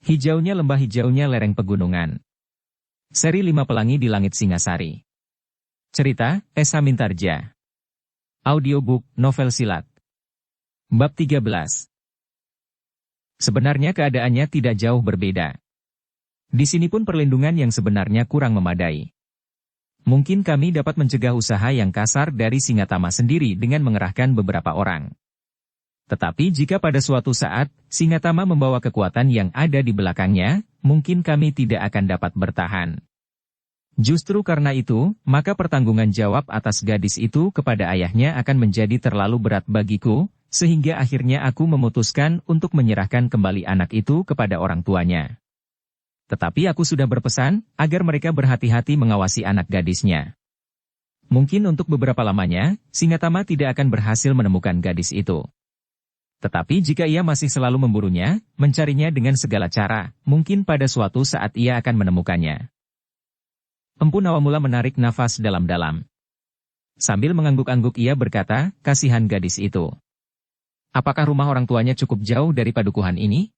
Hijaunya lembah, hijaunya lereng pegunungan. Seri 5 Pelangi di Langit Singasari. Cerita, S. Hamintarja. Audiobook, novel silat. Bab 13. Sebenarnya keadaannya tidak jauh berbeda. Di sini pun perlindungan yang sebenarnya kurang memadai. Mungkin kami dapat mencegah usaha yang kasar dari Singatama sendiri dengan mengerahkan beberapa orang. Tetapi jika pada suatu saat, Singatama membawa kekuatan yang ada di belakangnya, mungkin kami tidak akan dapat bertahan. Justru karena itu, maka pertanggungan jawab atas gadis itu kepada ayahnya akan menjadi terlalu berat bagiku, sehingga akhirnya aku memutuskan untuk menyerahkan kembali anak itu kepada orang tuanya. Tetapi aku sudah berpesan, agar mereka berhati-hati mengawasi anak gadisnya. Mungkin untuk beberapa lamanya, Singatama tidak akan berhasil menemukan gadis itu. Tetapi jika ia masih selalu memburunya, mencarinya dengan segala cara, mungkin pada suatu saat ia akan menemukannya. Empu Nawamula menarik nafas dalam-dalam. Sambil mengangguk-angguk ia berkata, kasihan gadis itu. Apakah rumah orang tuanya cukup jauh dari padukuhan ini?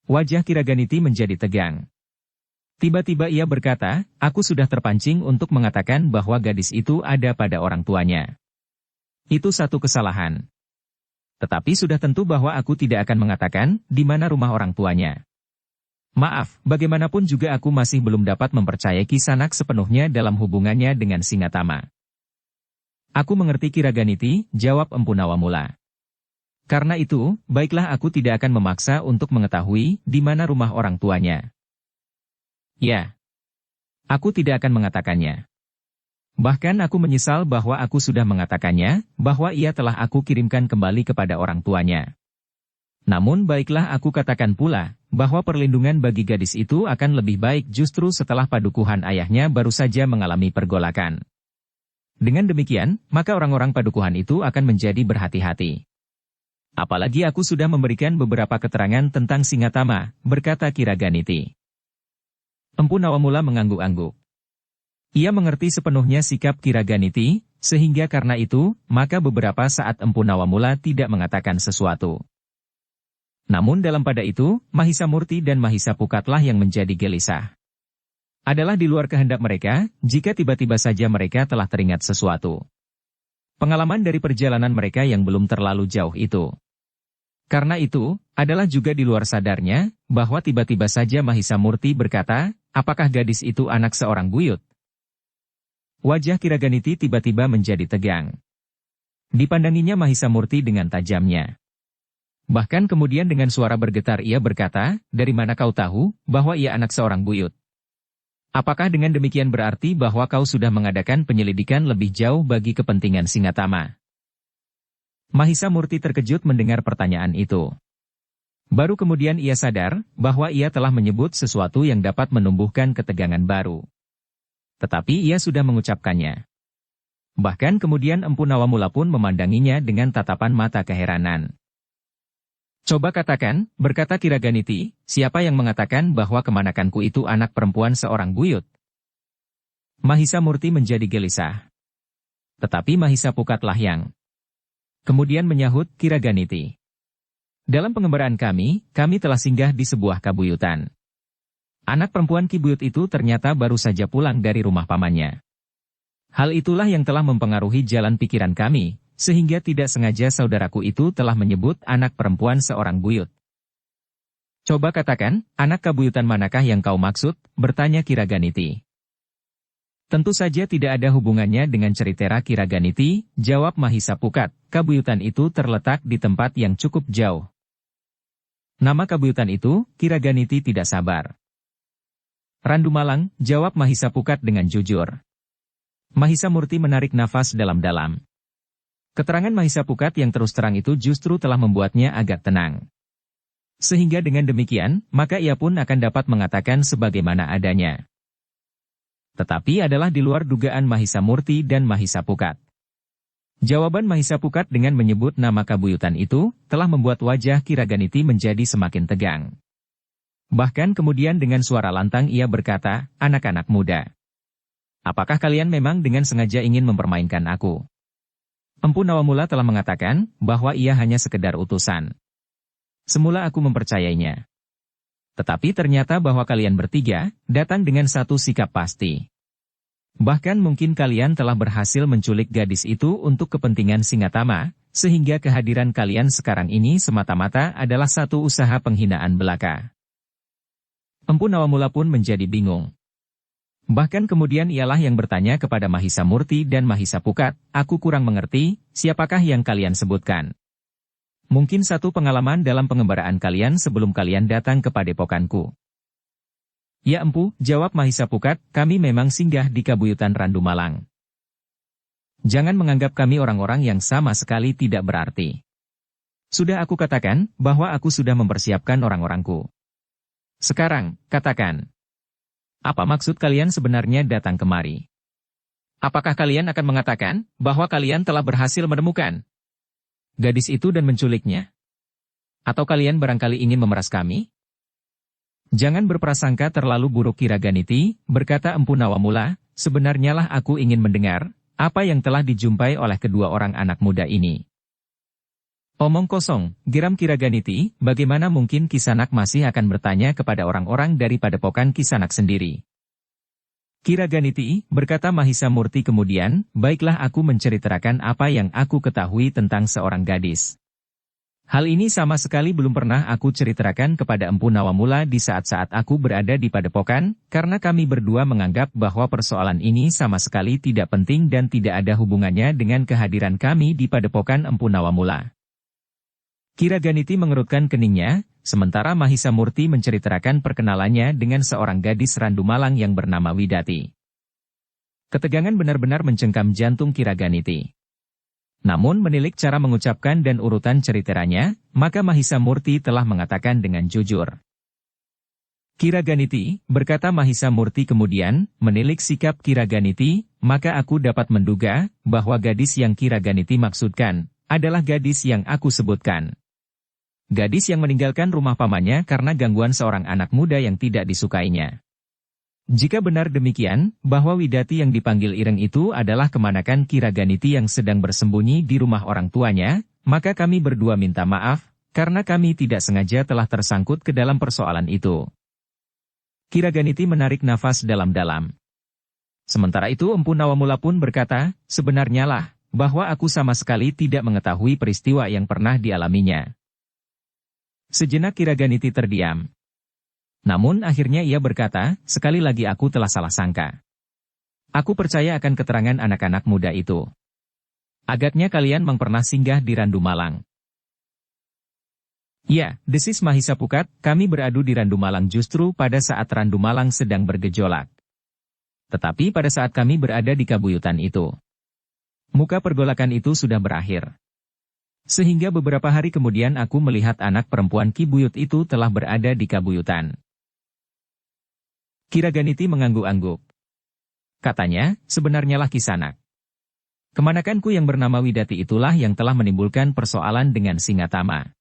Wajah Kiraganiti menjadi tegang. Tiba-tiba ia berkata, aku sudah terpancing untuk mengatakan bahwa gadis itu ada pada orang tuanya. Itu satu kesalahan. Tetapi sudah tentu bahwa aku tidak akan mengatakan di mana rumah orang tuanya. Maaf, bagaimanapun juga aku masih belum dapat mempercayai Kisanak sepenuhnya dalam hubungannya dengan Singatama. Aku mengerti Kiraganiti, jawab Empu Nawamula. Karena itu, baiklah aku tidak akan memaksa untuk mengetahui di mana rumah orang tuanya. Ya, aku tidak akan mengatakannya. Bahkan aku menyesal bahwa aku sudah mengatakannya, bahwa ia telah aku kirimkan kembali kepada orang tuanya. Namun baiklah aku katakan pula, bahwa perlindungan bagi gadis itu akan lebih baik justru setelah padukuhan ayahnya baru saja mengalami pergolakan. Dengan demikian, maka orang-orang padukuhan itu akan menjadi berhati-hati. Apalagi aku sudah memberikan beberapa keterangan tentang Singatama, berkata Kiraganiti. Empu Nawamula mengangguk-angguk. Ia mengerti sepenuhnya sikap Kiraganiti, sehingga karena itu, maka beberapa saat Empu Nawamula tidak mengatakan sesuatu. Namun dalam pada itu, Mahisa Murti dan Mahisa Pukatlah yang menjadi gelisah. Adalah di luar kehendak mereka, jika tiba-tiba saja mereka telah teringat sesuatu. Pengalaman dari perjalanan mereka yang belum terlalu jauh itu. Karena itu, adalah juga di luar sadarnya, bahwa tiba-tiba saja Mahisa Murti berkata, apakah gadis itu anak seorang buyut? Wajah Kiraganiti tiba-tiba menjadi tegang. Dipandanginya Mahisa Murti dengan tajamnya. Bahkan kemudian dengan suara bergetar ia berkata, dari mana kau tahu, bahwa ia anak seorang buyut? Apakah dengan demikian berarti bahwa kau sudah mengadakan penyelidikan lebih jauh bagi kepentingan Singatama? Mahisa Murti terkejut mendengar pertanyaan itu. Baru kemudian ia sadar, bahwa ia telah menyebut sesuatu yang dapat menumbuhkan ketegangan baru. Tetapi ia sudah mengucapkannya. Bahkan kemudian Empu Nawamula pun memandanginya dengan tatapan mata keheranan. Coba katakan, berkata Kiraganiti, siapa yang mengatakan bahwa kemanakanku itu anak perempuan seorang buyut? Mahisa Murti menjadi gelisah. Tetapi Mahisa Pukatlah yang kemudian menyahut Kiraganiti. Dalam pengembaraan kami telah singgah di sebuah kabuyutan. Anak perempuan Ki Buyut itu ternyata baru saja pulang dari rumah pamannya. Hal itulah yang telah mempengaruhi jalan pikiran kami, sehingga tidak sengaja saudaraku itu telah menyebut anak perempuan seorang buyut. Coba katakan, anak kabuyutan manakah yang kau maksud? Bertanya Kiraganiti. Tentu saja tidak ada hubungannya dengan Ceritera Kiraganiti, jawab Mahisa Pukat, kabuyutan itu terletak di tempat yang cukup jauh. Nama kabuyutan itu, Kiraganiti tidak sabar. Randu Malang, jawab Mahisa Pukat dengan jujur. Mahisa Murti menarik nafas dalam-dalam. Keterangan Mahisa Pukat yang terus terang itu justru telah membuatnya agak tenang. Sehingga dengan demikian, maka ia pun akan dapat mengatakan sebagaimana adanya. Tetapi adalah di luar dugaan Mahisa Murti dan Mahisa Pukat. Jawaban Mahisa Pukat dengan menyebut nama kabuyutan itu, telah membuat wajah Kiraganiti menjadi semakin tegang. Bahkan kemudian dengan suara lantang ia berkata, anak-anak muda. Apakah kalian memang dengan sengaja ingin mempermainkan aku? Empu Nawamula telah mengatakan, bahwa ia hanya sekedar utusan. Semula aku mempercayainya. Tetapi ternyata bahwa kalian bertiga datang dengan satu sikap pasti. Bahkan mungkin kalian telah berhasil menculik gadis itu untuk kepentingan Singatama, sehingga kehadiran kalian sekarang ini semata-mata adalah satu usaha penghinaan belaka. Empu Nawamula pun menjadi bingung. Bahkan kemudian ialah yang bertanya kepada Mahisa Murti dan Mahisa Pukat, aku kurang mengerti, siapakah yang kalian sebutkan? Mungkin satu pengalaman dalam pengembaraan kalian sebelum kalian datang ke padepokanku. Ya empu, jawab Mahisa Pukat, kami memang singgah di Kabuyutan Randu Malang. Jangan menganggap kami orang-orang yang sama sekali tidak berarti. Sudah aku katakan, bahwa aku sudah mempersiapkan orang-orangku. Sekarang, katakan. Apa maksud kalian sebenarnya datang kemari? Apakah kalian akan mengatakan, bahwa kalian telah berhasil menemukan gadis itu dan menculiknya? Atau kalian barangkali ingin memeras kami? Jangan berprasangka terlalu buruk Kiraganiti, berkata Empu Nawamula, sebenarnya lah aku ingin mendengar, apa yang telah dijumpai oleh kedua orang anak muda ini. Omong kosong, geram Kiraganiti, bagaimana mungkin Kisanak masih akan bertanya kepada orang-orang dari padepokan Kisanak sendiri. Kiraganiti, berkata Mahisa Murti kemudian, baiklah aku menceritakan apa yang aku ketahui tentang seorang gadis. Hal ini sama sekali belum pernah aku ceritakan kepada Empu Nawamula di saat-saat aku berada di padepokan, karena kami berdua menganggap bahwa persoalan ini sama sekali tidak penting dan tidak ada hubungannya dengan kehadiran kami di padepokan Empu Nawamula. Kiraganiti mengerutkan keningnya, sementara Mahisa Murti menceritakan perkenalannya dengan seorang gadis Randu Malang yang bernama Widati. Ketegangan benar-benar mencengkam jantung Kiraganiti. Namun menilik cara mengucapkan dan urutan ceritanya, maka Mahisa Murti telah mengatakan dengan jujur. Kiraganiti, berkata Mahisa Murti kemudian, menilik sikap Kiraganiti, maka aku dapat menduga, bahwa gadis yang Kiraganiti maksudkan, adalah gadis yang aku sebutkan. Gadis yang meninggalkan rumah pamannya karena gangguan seorang anak muda yang tidak disukainya. Jika benar demikian, bahwa Widati yang dipanggil Ireng itu adalah kemanakan Kiraganiti yang sedang bersembunyi di rumah orang tuanya, maka kami berdua minta maaf, karena kami tidak sengaja telah tersangkut ke dalam persoalan itu. Kiraganiti menarik nafas dalam-dalam. Sementara itu Empu Nawamula pun berkata, sebenarnya lah, bahwa aku sama sekali tidak mengetahui peristiwa yang pernah dialaminya. Sejenak Kiraganiti terdiam. Namun akhirnya ia berkata, sekali lagi aku telah salah sangka. Aku percaya akan keterangan anak-anak muda itu. Agaknya kalian memang pernah singgah di Randu Malang. Ya, desis Mahisa Pukat, kami beradu di Randu Malang justru pada saat Randu Malang sedang bergejolak. Tetapi pada saat kami berada di Kabuyutan itu, muka pergolakan itu sudah berakhir. Sehingga beberapa hari kemudian aku melihat anak perempuan Ki Buyut itu telah berada di Kabuyutan. Kiraganiti mengangguk-angguk. Katanya, sebenarnya lah Kisanak. Kemanakanku yang bernama Widati itulah yang telah menimbulkan persoalan dengan Singatama.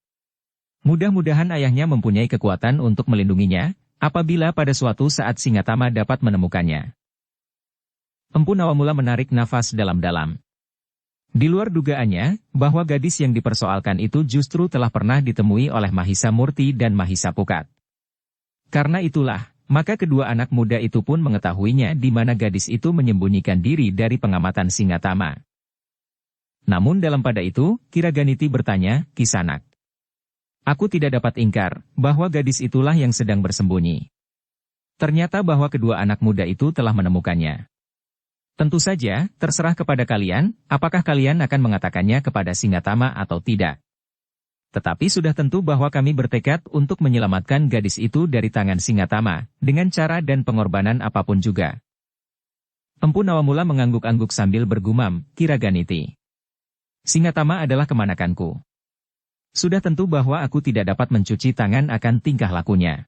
Mudah-mudahan ayahnya mempunyai kekuatan untuk melindunginya, apabila pada suatu saat Singatama dapat menemukannya. Empu Nawamula menarik nafas dalam-dalam. Di luar dugaannya, bahwa gadis yang dipersoalkan itu justru telah pernah ditemui oleh Mahisa Murti dan Mahisa Pukat. Karena itulah, maka kedua anak muda itu pun mengetahuinya di mana gadis itu menyembunyikan diri dari pengamatan Singatama. Namun dalam pada itu, Kiraganiti bertanya, Kisanak. Aku tidak dapat ingkar, bahwa gadis itulah yang sedang bersembunyi. Ternyata bahwa kedua anak muda itu telah menemukannya. Tentu saja, terserah kepada kalian, apakah kalian akan mengatakannya kepada Singatama atau tidak. Tetapi sudah tentu bahwa kami bertekad untuk menyelamatkan gadis itu dari tangan Singatama, dengan cara dan pengorbanan apapun juga. Empu Nawamula mengangguk-angguk sambil bergumam, Kiraganiti. Singatama adalah kemanakanku. Sudah tentu bahwa aku tidak dapat mencuci tangan akan tingkah lakunya.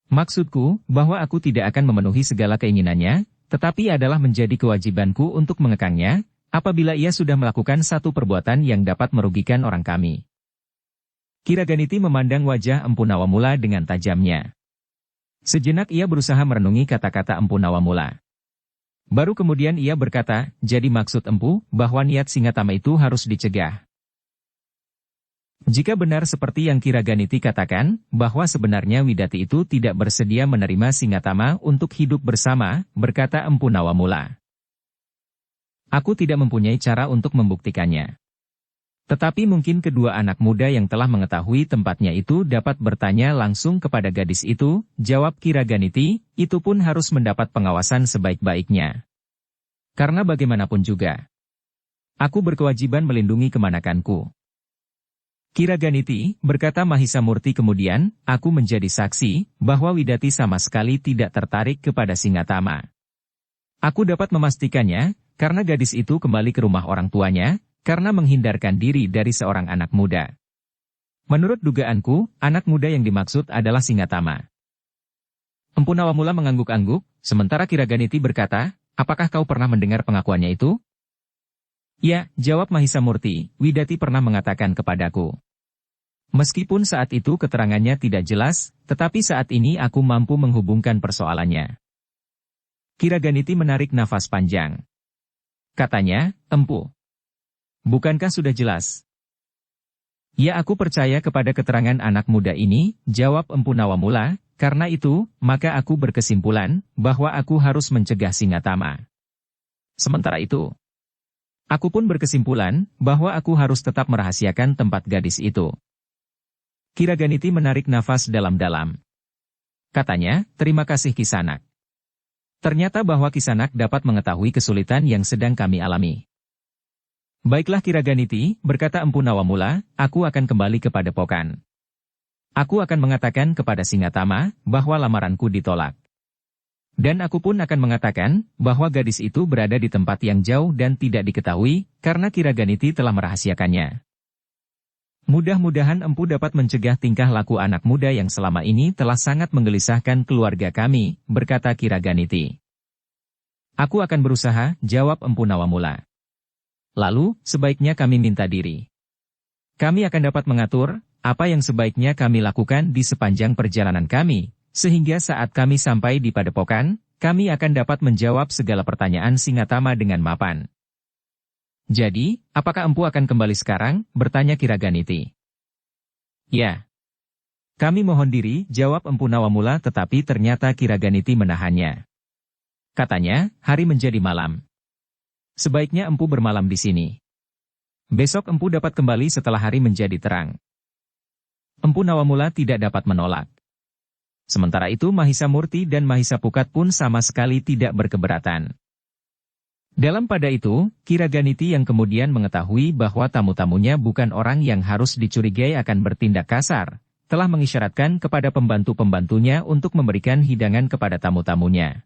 Maksudku, bahwa aku tidak akan memenuhi segala keinginannya, tetapi adalah menjadi kewajibanku untuk mengekangnya, apabila ia sudah melakukan satu perbuatan yang dapat merugikan orang kami. Kiraganiti memandang wajah Empu Nawamula dengan tajamnya. Sejenak ia berusaha merenungi kata-kata Empu Nawamula. Baru kemudian ia berkata, jadi maksud Empu, bahwa niat Singatama itu harus dicegah. Jika benar seperti yang Kiraganiti katakan, bahwa sebenarnya Widati itu tidak bersedia menerima Singatama untuk hidup bersama, berkata Empu Nawamula. Aku tidak mempunyai cara untuk membuktikannya. Tetapi mungkin kedua anak muda yang telah mengetahui tempatnya itu dapat bertanya langsung kepada gadis itu, jawab Kiraganiti, itu pun harus mendapat pengawasan sebaik-baiknya. Karena bagaimanapun juga, aku berkewajiban melindungi kemanakanku. Kiraganiti, berkata Mahisa Murti kemudian, aku menjadi saksi, bahwa Widati sama sekali tidak tertarik kepada Singatama. Aku dapat memastikannya, karena gadis itu kembali ke rumah orang tuanya, karena menghindarkan diri dari seorang anak muda. Menurut dugaanku, anak muda yang dimaksud adalah Singatama. Empu Nawamula mengangguk-angguk, sementara Kiraganiti berkata, apakah kau pernah mendengar pengakuannya itu? Ya, jawab Mahisa Murti, Widati pernah mengatakan kepadaku. Meskipun saat itu keterangannya tidak jelas, tetapi saat ini aku mampu menghubungkan persoalannya. Kiraganiti menarik nafas panjang. Katanya, Empu, bukankah sudah jelas? Ya, aku percaya kepada keterangan anak muda ini, jawab Empu Nawamula, karena itu, maka aku berkesimpulan, bahwa aku harus mencegah Singatama. Sementara itu, aku pun berkesimpulan, bahwa aku harus tetap merahasiakan tempat gadis itu. Kiraganiti menarik nafas dalam-dalam. Katanya, terima kasih Kisanak. Ternyata bahwa Kisanak dapat mengetahui kesulitan yang sedang kami alami. Baiklah Kiraganiti, berkata Empu Nawamula, aku akan kembali ke Padepokan. Aku akan mengatakan kepada Singatama, bahwa lamaranku ditolak. Dan aku pun akan mengatakan, bahwa gadis itu berada di tempat yang jauh dan tidak diketahui, karena Kiraganiti telah merahasiakannya. Mudah-mudahan Empu dapat mencegah tingkah laku anak muda yang selama ini telah sangat menggelisahkan keluarga kami, berkata Kiraganiti. Aku akan berusaha, jawab Empu Nawamula. Lalu, sebaiknya kami minta diri. Kami akan dapat mengatur, apa yang sebaiknya kami lakukan di sepanjang perjalanan kami, sehingga saat kami sampai di Padepokan, kami akan dapat menjawab segala pertanyaan Singatama dengan mapan. Jadi, apakah Empu akan kembali sekarang? Bertanya Kiraganiti. Ya. Kami mohon diri, jawab Empu Nawamula tetapi ternyata Kiraganiti menahannya. Katanya, hari menjadi malam. Sebaiknya Empu bermalam di sini. Besok Empu dapat kembali setelah hari menjadi terang. Empu Nawamula tidak dapat menolak. Sementara itu Mahisa Murti dan Mahisa Pukat pun sama sekali tidak berkeberatan. Dalam pada itu, Kiraganiti yang kemudian mengetahui bahwa tamu-tamunya bukan orang yang harus dicurigai akan bertindak kasar, telah mengisyaratkan kepada pembantu-pembantunya untuk memberikan hidangan kepada tamu-tamunya.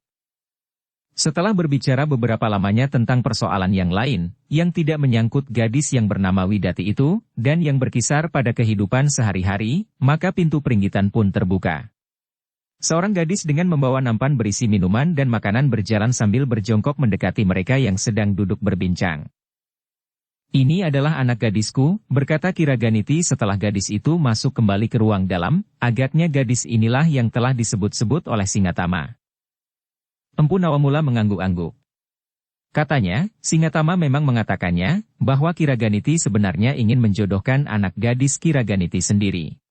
Setelah berbicara beberapa lamanya tentang persoalan yang lain, yang tidak menyangkut gadis yang bernama Widati itu, dan yang berkisar pada kehidupan sehari-hari, maka pintu peringgitan pun terbuka. Seorang gadis dengan membawa nampan berisi minuman dan makanan berjalan sambil berjongkok mendekati mereka yang sedang duduk berbincang. Ini adalah anak gadisku, berkata Kiraganiti setelah gadis itu masuk kembali ke ruang dalam, agaknya gadis inilah yang telah disebut-sebut oleh Singatama. Empu Nawamula mengangguk-angguk. Katanya, Singatama memang mengatakannya, bahwa Kiraganiti sebenarnya ingin menjodohkan anak gadis Kiraganiti sendiri.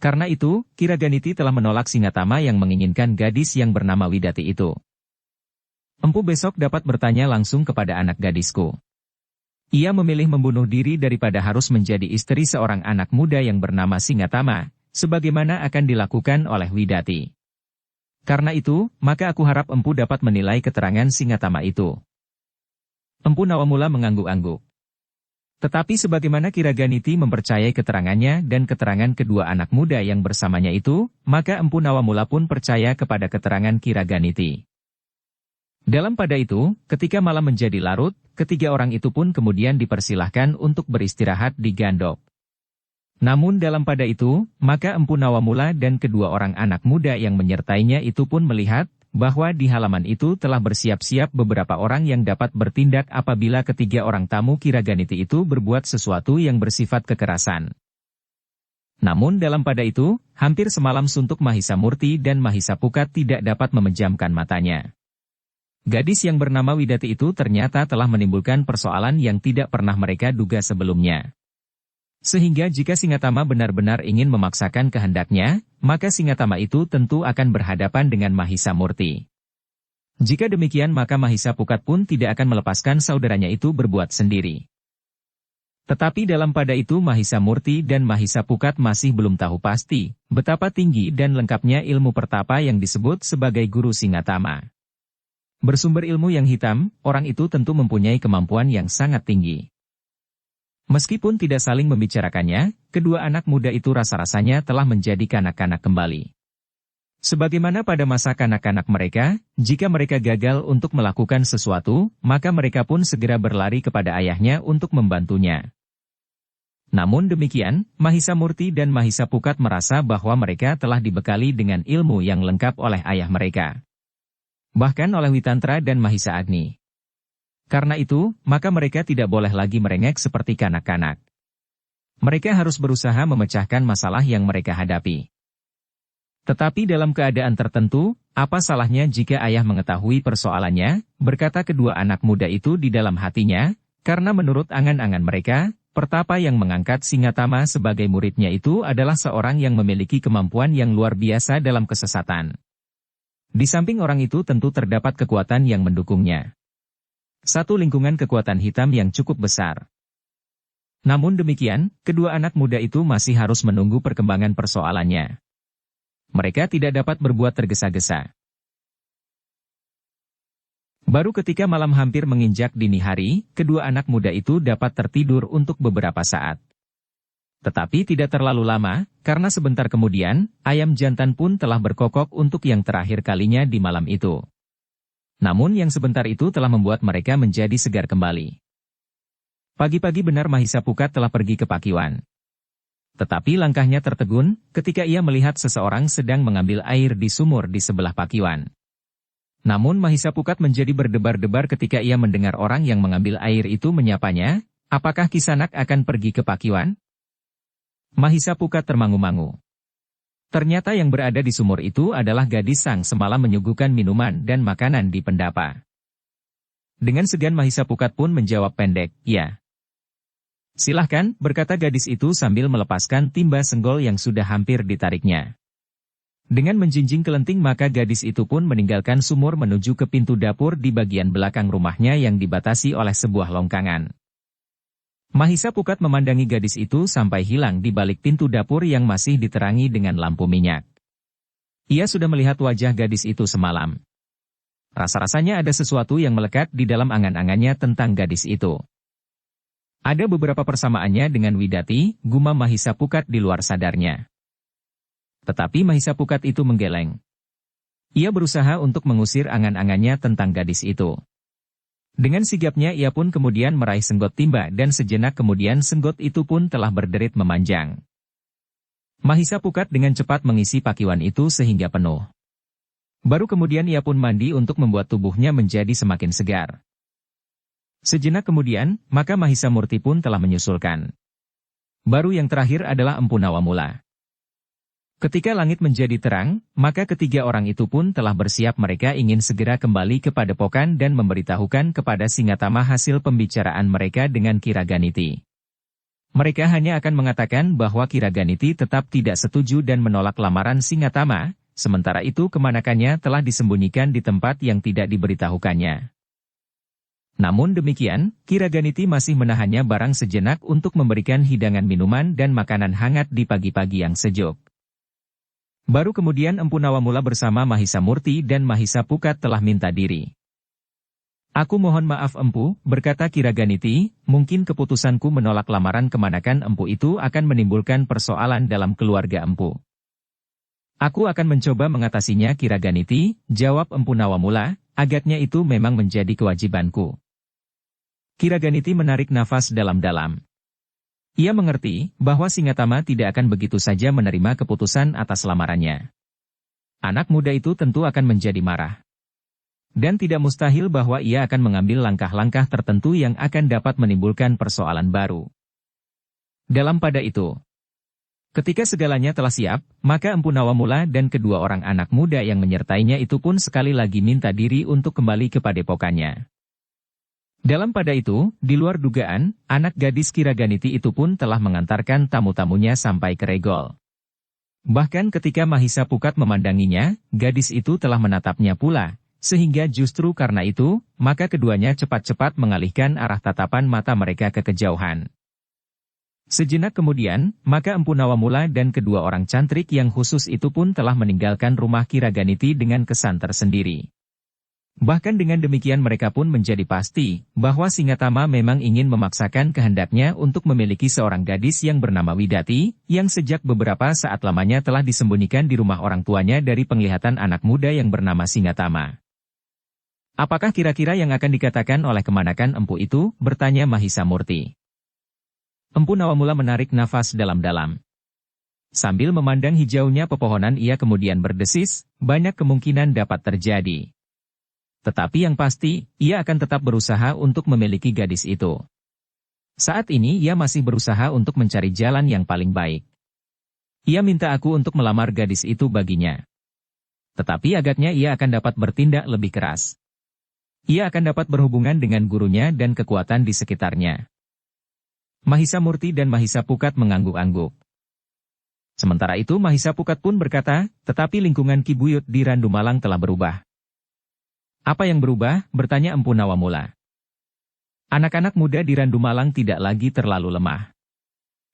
Karena itu, Kiraganiti telah menolak Singatama yang menginginkan gadis yang bernama Widati itu. Empu besok dapat bertanya langsung kepada anak gadisku. Ia memilih membunuh diri daripada harus menjadi istri seorang anak muda yang bernama Singatama, sebagaimana akan dilakukan oleh Widati. Karena itu, maka aku harap Empu dapat menilai keterangan Singatama itu. Empu Nawamula mengangguk-angguk. Tetapi sebagaimana Kiraganiti mempercayai keterangannya dan keterangan kedua anak muda yang bersamanya itu, maka Empu Nawamula pun percaya kepada keterangan Kiraganiti. Dalam pada itu, ketika malam menjadi larut, ketiga orang itu pun kemudian dipersilahkan untuk beristirahat di Gandok. Namun dalam pada itu, maka Empu Nawamula dan kedua orang anak muda yang menyertainya itu pun melihat, bahwa di halaman itu telah bersiap-siap beberapa orang yang dapat bertindak apabila ketiga orang tamu Kiraganiti itu berbuat sesuatu yang bersifat kekerasan. Namun dalam pada itu, hampir semalam suntuk Mahisa Murti dan Mahisa Pukat tidak dapat memejamkan matanya. Gadis yang bernama Widati itu ternyata telah menimbulkan persoalan yang tidak pernah mereka duga sebelumnya. Sehingga jika Singatama benar-benar ingin memaksakan kehendaknya, maka Singatama itu tentu akan berhadapan dengan Mahisa Murti. Jika demikian maka Mahisa Pukat pun tidak akan melepaskan saudaranya itu berbuat sendiri. Tetapi dalam pada itu Mahisa Murti dan Mahisa Pukat masih belum tahu pasti betapa tinggi dan lengkapnya ilmu pertapa yang disebut sebagai guru Singatama. Bersumber ilmu yang hitam, orang itu tentu mempunyai kemampuan yang sangat tinggi. Meskipun tidak saling membicarakannya, kedua anak muda itu rasa-rasanya telah menjadi kanak-kanak kembali. Sebagaimana pada masa kanak-kanak mereka, jika mereka gagal untuk melakukan sesuatu, maka mereka pun segera berlari kepada ayahnya untuk membantunya. Namun demikian, Mahisa Murti dan Mahisa Pukat merasa bahwa mereka telah dibekali dengan ilmu yang lengkap oleh ayah mereka. Bahkan oleh Witantra dan Mahisa Agni. Karena itu, maka mereka tidak boleh lagi merengek seperti kanak-kanak. Mereka harus berusaha memecahkan masalah yang mereka hadapi. Tetapi dalam keadaan tertentu, apa salahnya jika ayah mengetahui persoalannya, berkata kedua anak muda itu di dalam hatinya, karena menurut angan-angan mereka, pertapa yang mengangkat Singatama sebagai muridnya itu adalah seorang yang memiliki kemampuan yang luar biasa dalam kesesatan. Di samping orang itu tentu terdapat kekuatan yang mendukungnya. Satu lingkungan kekuatan hitam yang cukup besar. Namun demikian, kedua anak muda itu masih harus menunggu perkembangan persoalannya. Mereka tidak dapat berbuat tergesa-gesa. Baru ketika malam hampir menginjak dini hari, kedua anak muda itu dapat tertidur untuk beberapa saat. Tetapi tidak terlalu lama, karena sebentar kemudian, ayam jantan pun telah berkokok untuk yang terakhir kalinya di malam itu. Namun yang sebentar itu telah membuat mereka menjadi segar kembali. Pagi-pagi benar Mahisa Pukat telah pergi ke Pakiwan. Tetapi langkahnya tertegun, ketika ia melihat seseorang sedang mengambil air di sumur di sebelah Pakiwan. Namun Mahisa Pukat menjadi berdebar-debar ketika ia mendengar orang yang mengambil air itu menyapanya, apakah Kisanak akan pergi ke Pakiwan? Mahisa Pukat termangu-mangu. Ternyata yang berada di sumur itu adalah gadis sang semalam menyuguhkan minuman dan makanan di pendapa. Dengan segan Mahisa Pukat pun menjawab pendek, ya. Silahkan, berkata gadis itu sambil melepaskan timba senggol yang sudah hampir ditariknya. Dengan menjinjing kelenting maka gadis itu pun meninggalkan sumur menuju ke pintu dapur di bagian belakang rumahnya yang dibatasi oleh sebuah longkangan. Mahisa Pukat memandangi gadis itu sampai hilang di balik pintu dapur yang masih diterangi dengan lampu minyak. Ia sudah melihat wajah gadis itu semalam. Rasa-rasanya ada sesuatu yang melekat di dalam angan-angannya tentang gadis itu. Ada beberapa persamaannya dengan Widati, gumam Mahisa Pukat di luar sadarnya. Tetapi Mahisa Pukat itu menggeleng. Ia berusaha untuk mengusir angan-angannya tentang gadis itu. Dengan sigapnya ia pun kemudian meraih senggot timba dan sejenak kemudian senggot itu pun telah berderit memanjang. Mahisa Pukat dengan cepat mengisi Pakiwan itu sehingga penuh. Baru kemudian ia pun mandi untuk membuat tubuhnya menjadi semakin segar. Sejenak kemudian, maka Mahisa Murti pun telah menyusulkan. Baru yang terakhir adalah Empu Nawamula. Ketika langit menjadi terang, maka ketiga orang itu pun telah bersiap mereka ingin segera kembali ke Padepokan dan memberitahukan kepada Singatama hasil pembicaraan mereka dengan Kiraganiti. Mereka hanya akan mengatakan bahwa Kiraganiti tetap tidak setuju dan menolak lamaran Singatama, sementara itu kemanakannya telah disembunyikan di tempat yang tidak diberitahukannya. Namun demikian, Kiraganiti masih menahannya barang sejenak untuk memberikan hidangan minuman dan makanan hangat di pagi-pagi yang sejuk. Baru kemudian Empu Nawamula bersama Mahisa Murti dan Mahisa Pukat telah minta diri. Aku mohon maaf Empu, berkata Kiraganiti, mungkin keputusanku menolak lamaran kemanakan Empu itu akan menimbulkan persoalan dalam keluarga Empu. Aku akan mencoba mengatasinya Kiraganiti, jawab Empu Nawamula, agaknya itu memang menjadi kewajibanku. Kiraganiti menarik nafas dalam-dalam. Ia mengerti bahwa Singatama tidak akan begitu saja menerima keputusan atas lamarannya. Anak muda itu tentu akan menjadi marah. Dan tidak mustahil bahwa ia akan mengambil langkah-langkah tertentu yang akan dapat menimbulkan persoalan baru. Dalam pada itu, ketika segalanya telah siap, maka Empu Nawamula dan kedua orang anak muda yang menyertainya itu pun sekali lagi minta diri untuk kembali ke padepokannya. Dalam pada itu, di luar dugaan, anak gadis Kiraganiti itu pun telah mengantarkan tamu-tamunya sampai ke regol. Bahkan ketika Mahisa Pukat memandanginya, gadis itu telah menatapnya pula, sehingga justru karena itu, maka keduanya cepat-cepat mengalihkan arah tatapan mata mereka ke kejauhan. Sejenak kemudian, maka Empu Nawamula dan kedua orang cantrik yang khusus itu pun telah meninggalkan rumah Kiraganiti dengan kesan tersendiri. Bahkan dengan demikian mereka pun menjadi pasti, bahwa Singatama memang ingin memaksakan kehendaknya untuk memiliki seorang gadis yang bernama Widati, yang sejak beberapa saat lamanya telah disembunyikan di rumah orang tuanya dari penglihatan anak muda yang bernama Singatama. Apakah kira-kira yang akan dikatakan oleh kemanakan empu itu? Bertanya Mahisa Murti. Empu Nawamula menarik nafas dalam-dalam. Sambil memandang hijaunya pepohonan ia kemudian berdesis, banyak kemungkinan dapat terjadi. Tetapi yang pasti, ia akan tetap berusaha untuk memiliki gadis itu. Saat ini ia masih berusaha untuk mencari jalan yang paling baik. Ia minta aku untuk melamar gadis itu baginya. Tetapi agaknya ia akan dapat bertindak lebih keras. Ia akan dapat berhubungan dengan gurunya dan kekuatan di sekitarnya. Mahisa Murti dan Mahisa Pukat mengangguk-angguk. Sementara itu Mahisa Pukat pun berkata, tetapi lingkungan Ki Buyut di Randu Malang telah berubah. Apa yang berubah? Bertanya Empu Nawamula. Anak-anak muda di Randu Malang tidak lagi terlalu lemah.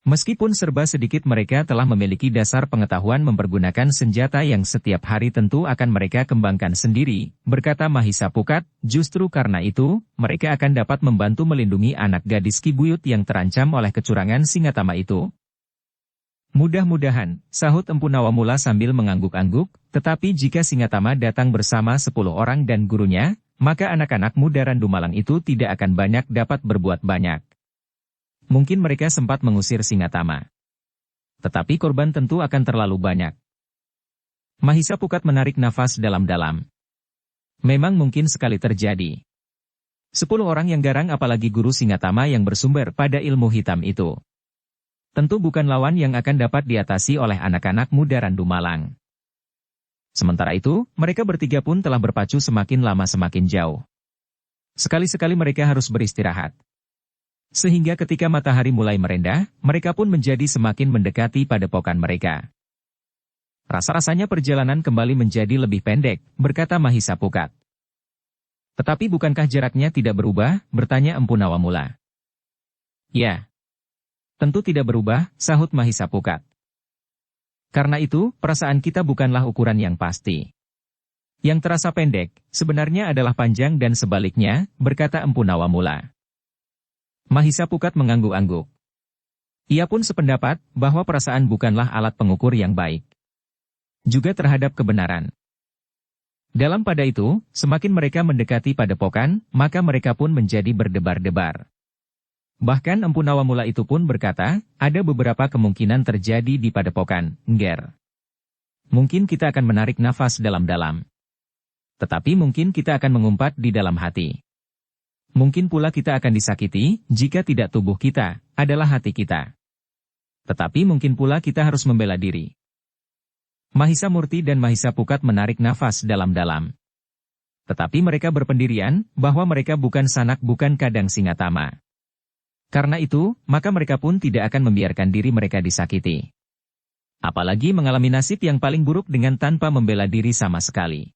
Meskipun serba sedikit mereka telah memiliki dasar pengetahuan mempergunakan senjata yang setiap hari tentu akan mereka kembangkan sendiri, berkata Mahisa Pukat, justru karena itu, mereka akan dapat membantu melindungi anak gadis Ki Buyut yang terancam oleh kecurangan Singatama itu. Mudah-mudahan, sahut Empu Nawamula sambil mengangguk-angguk, tetapi jika Singatama datang bersama 10 orang dan gurunya, maka anak-anak muda Randu Malang itu tidak akan banyak dapat berbuat banyak. Mungkin mereka sempat mengusir Singatama. Tetapi korban tentu akan terlalu banyak. Mahisa Pukat menarik nafas dalam-dalam. Memang mungkin sekali terjadi. 10 orang yang garang apalagi guru Singatama yang bersumber pada ilmu hitam itu. Tentu bukan lawan yang akan dapat diatasi oleh anak-anak muda Randu Malang. Sementara itu, mereka bertiga pun telah berpacu semakin lama semakin jauh. Sekali-sekali mereka harus beristirahat. Sehingga ketika matahari mulai merendah, mereka pun menjadi semakin mendekati padepokan mereka. Rasa-rasanya perjalanan kembali menjadi lebih pendek, berkata Mahisa Pukat. Tetapi bukankah jaraknya tidak berubah? Bertanya Empu Nawamula. Ya. Tentu tidak berubah, sahut Mahisa Pukat. Karena itu, perasaan kita bukanlah ukuran yang pasti. Yang terasa pendek, sebenarnya adalah panjang dan sebaliknya, berkata Empu Nawamula. Mahisa Pukat mengangguk-angguk. Ia pun sependapat, bahwa perasaan bukanlah alat pengukur yang baik. Juga terhadap kebenaran. Dalam pada itu, semakin mereka mendekati padepokan, maka mereka pun menjadi berdebar-debar. Bahkan Empu Nawamula itu pun berkata, ada beberapa kemungkinan terjadi di padepokan, Ngger. Mungkin kita akan menarik nafas dalam-dalam. Tetapi mungkin kita akan mengumpat di dalam hati. Mungkin pula kita akan disakiti, jika tidak tubuh kita, adalah hati kita. Tetapi mungkin pula kita harus membela diri. Mahisa Murti dan Mahisa Pukat menarik nafas dalam-dalam. Tetapi mereka berpendirian, bahwa mereka bukan sanak bukan kadang Singatama. Karena itu, maka mereka pun tidak akan membiarkan diri mereka disakiti. Apalagi mengalami nasib yang paling buruk dengan tanpa membela diri sama sekali.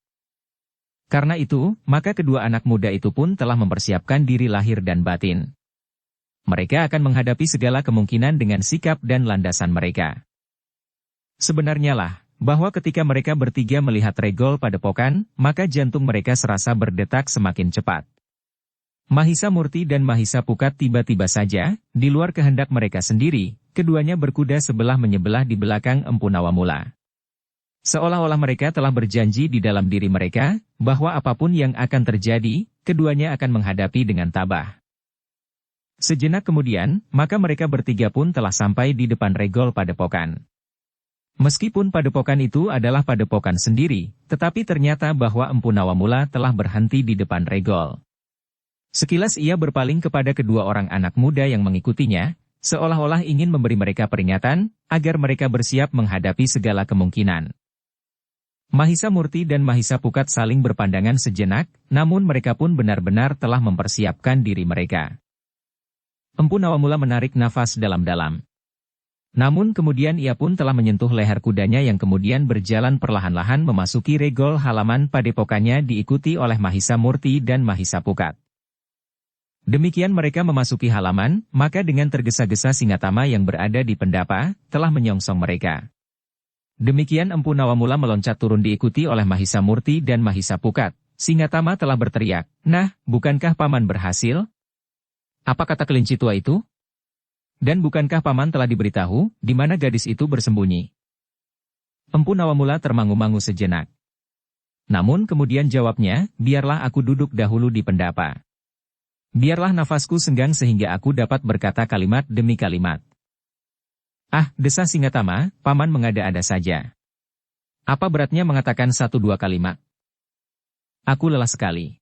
Karena itu, maka kedua anak muda itu pun telah mempersiapkan diri lahir dan batin. Mereka akan menghadapi segala kemungkinan dengan sikap dan landasan mereka. Sebenarnya lah, bahwa ketika mereka bertiga melihat regol padepokan, maka jantung mereka serasa berdetak semakin cepat. Mahisa Murti dan Mahisa Pukat tiba-tiba saja, di luar kehendak mereka sendiri, keduanya berkuda sebelah menyebelah di belakang Empu Nawamula. Seolah-olah mereka telah berjanji di dalam diri mereka, bahwa apapun yang akan terjadi, keduanya akan menghadapi dengan tabah. Sejenak kemudian, maka mereka bertiga pun telah sampai di depan regol padepokan. Meskipun padepokan itu adalah padepokan sendiri, tetapi ternyata bahwa Empu Nawamula telah berhenti di depan regol. Sekilas ia berpaling kepada kedua orang anak muda yang mengikutinya, seolah-olah ingin memberi mereka peringatan, agar mereka bersiap menghadapi segala kemungkinan. Mahisa Murti dan Mahisa Pukat saling berpandangan sejenak, namun mereka pun benar-benar telah mempersiapkan diri mereka. Empu Nawamula menarik nafas dalam-dalam. Namun kemudian ia pun telah menyentuh leher kudanya yang kemudian berjalan perlahan-lahan memasuki regol halaman padepokannya diikuti oleh Mahisa Murti dan Mahisa Pukat. Demikian mereka memasuki halaman, maka dengan tergesa-gesa Singatama yang berada di pendapa, telah menyongsong mereka. Demikian Empu Nawamula meloncat turun diikuti oleh Mahisa Murti dan Mahisa Pukat. Singatama telah berteriak, "Nah, bukankah paman berhasil? Apa kata kelinci tua itu? Dan bukankah paman telah diberitahu, di mana gadis itu bersembunyi?" Empu Nawamula termangu-mangu sejenak. Namun kemudian jawabnya, "Biarlah aku duduk dahulu di pendapa. Biarlah nafasku senggang sehingga aku dapat berkata kalimat demi kalimat." "Ah," desah Singatama, "paman mengada-ada saja. Apa beratnya mengatakan 1-2 kalimat? Aku lelah sekali."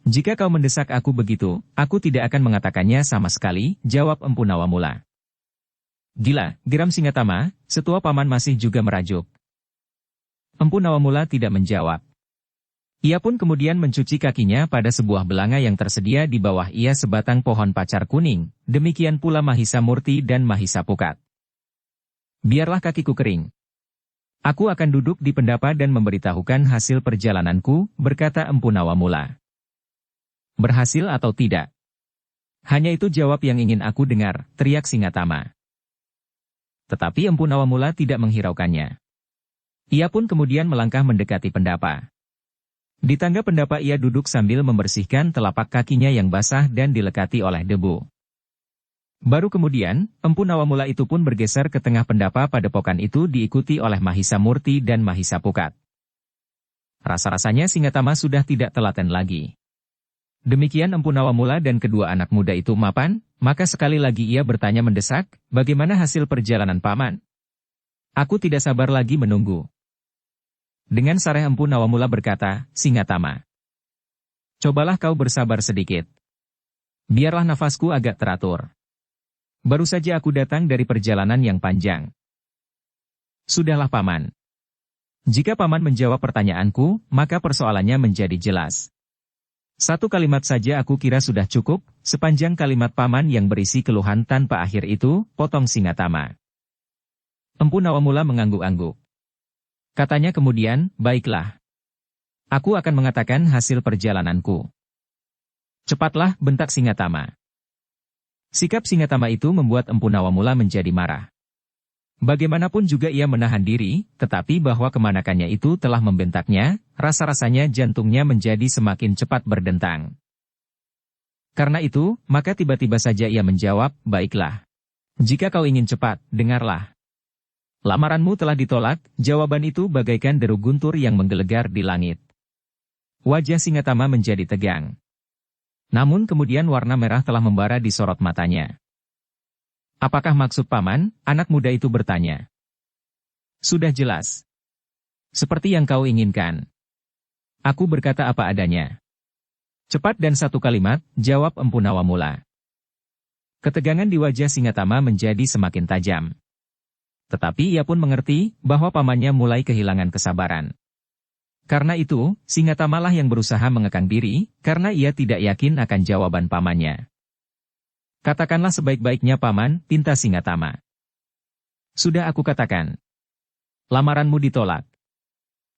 "Jika kau mendesak aku begitu, aku tidak akan mengatakannya sama sekali," jawab Empu Nawamula. "Gila," geram Singatama, "setua paman masih juga merajuk." Empu Nawamula tidak menjawab. Ia pun kemudian mencuci kakinya pada sebuah belanga yang tersedia di bawah ia sebatang pohon pacar kuning, demikian pula Mahisa Murti dan Mahisa Pukat. "Biarlah kakiku kering. Aku akan duduk di pendapa dan memberitahukan hasil perjalananku," berkata Empu Nawamula. "Berhasil atau tidak? Hanya itu jawab yang ingin aku dengar," teriak Singatama. Tetapi Empu Nawamula tidak menghiraukannya. Ia pun kemudian melangkah mendekati pendapa. Di tangga pendapa ia duduk sambil membersihkan telapak kakinya yang basah dan dilekati oleh debu. Baru kemudian, Empu Nawamula itu pun bergeser ke tengah pendapa padepokan itu diikuti oleh Mahisa Murti dan Mahisa Pukat. Rasa-rasanya Singatama sudah tidak telaten lagi. Demikian Empu Nawamula dan kedua anak muda itu mapan, maka sekali lagi ia bertanya mendesak, "Bagaimana hasil perjalanan paman? Aku tidak sabar lagi menunggu." Dengan sareh Empu Nawamula berkata, "Singatama, cobalah kau bersabar sedikit. Biarlah nafasku agak teratur. Baru saja aku datang dari perjalanan yang panjang." "Sudahlah paman. Jika paman menjawab pertanyaanku, maka persoalannya menjadi jelas. 1 kalimat saja aku kira sudah cukup, sepanjang kalimat paman yang berisi keluhan tanpa akhir itu," potong Singatama. Empu Nawamula mengangguk-angguk. Katanya kemudian, "Baiklah. Aku akan mengatakan hasil perjalananku." "Cepatlah," bentak Singatama. Sikap Singatama itu membuat Empu Nawamula menjadi marah. Bagaimanapun juga ia menahan diri, tetapi bahwa kemanakannya itu telah membentaknya, rasa-rasanya jantungnya menjadi semakin cepat berdentang. Karena itu, maka tiba-tiba saja ia menjawab, "Baiklah. Jika kau ingin cepat, dengarlah. Lamaranmu telah ditolak." Jawaban itu bagaikan deru guntur yang menggelegar di langit. Wajah Singatama menjadi tegang. Namun kemudian warna merah telah membara di sorot matanya. "Apakah maksud paman?" anak muda itu bertanya. "Sudah jelas. Seperti yang kau inginkan. Aku berkata apa adanya." "Cepat dan 1 kalimat," jawab Empu Nawamula. Ketegangan di wajah Singatama menjadi semakin tajam. Tetapi ia pun mengerti bahwa pamannya mulai kehilangan kesabaran. Karena itu, Singatamalah yang berusaha mengekang diri, karena ia tidak yakin akan jawaban pamannya. "Katakanlah sebaik-baiknya paman," pinta Singatama. "Sudah aku katakan. Lamaranmu ditolak."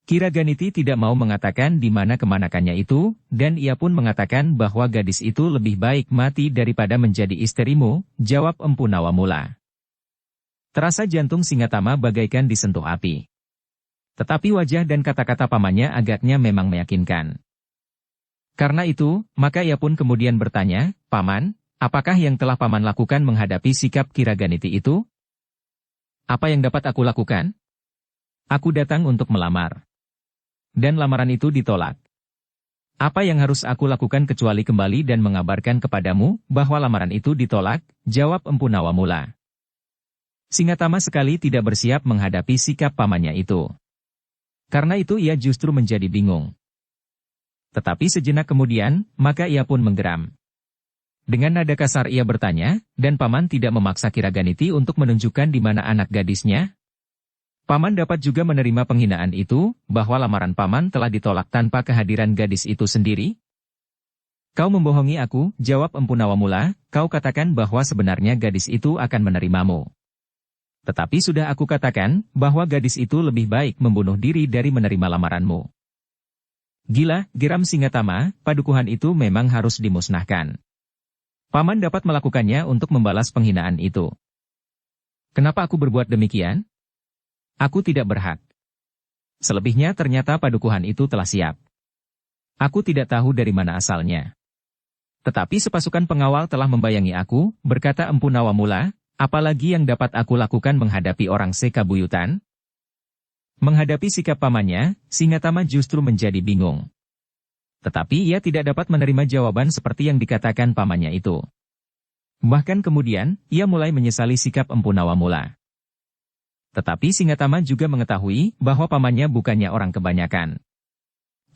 Kiraganiti tidak mau mengatakan di mana kemanakannya itu, dan ia pun mengatakan bahwa gadis itu lebih baik mati daripada menjadi istrimu, jawab Empu Nawamula. Terasa jantung Singatama bagaikan disentuh api. Tetapi wajah dan kata-kata pamannya agaknya memang meyakinkan. Karena itu, maka ia pun kemudian bertanya, "Paman, apakah yang telah paman lakukan menghadapi sikap Kiraganiti itu?" "Apa yang dapat aku lakukan? Aku datang untuk melamar. Dan lamaran itu ditolak. Apa yang harus aku lakukan kecuali kembali dan mengabarkan kepadamu bahwa lamaran itu ditolak?" jawab Empu Nawamula. Singatama sekali tidak bersiap menghadapi sikap pamannya itu. Karena itu ia justru menjadi bingung. Tetapi sejenak kemudian, maka ia pun menggeram. Dengan nada kasar ia bertanya, "Dan paman tidak memaksa Kiraganiti untuk menunjukkan di mana anak gadisnya?" Paman dapat juga menerima penghinaan itu, bahwa lamaran paman telah ditolak tanpa kehadiran gadis itu sendiri? Kau membohongi aku, jawab Empu Nawamula, kau katakan bahwa sebenarnya gadis itu akan menerimamu. Tetapi sudah aku katakan, bahwa gadis itu lebih baik membunuh diri dari menerima lamaranmu. Gila, geram Singatama, padukuhan itu memang harus dimusnahkan. Paman dapat melakukannya untuk membalas penghinaan itu. Kenapa aku berbuat demikian? Aku tidak berhak. Selebihnya ternyata padukuhan itu telah siap. Aku tidak tahu dari mana asalnya. Tetapi sepasukan pengawal telah membayangi aku, berkata Empu Nawamula, apalagi yang dapat aku lakukan menghadapi orang sekabuyutan? Menghadapi sikap pamannya, Singatama justru menjadi bingung. Tetapi ia tidak dapat menerima jawaban seperti yang dikatakan pamannya itu. Bahkan kemudian, ia mulai menyesali sikap Empu Nawamula. Tetapi Singatama juga mengetahui bahwa pamannya bukannya orang kebanyakan.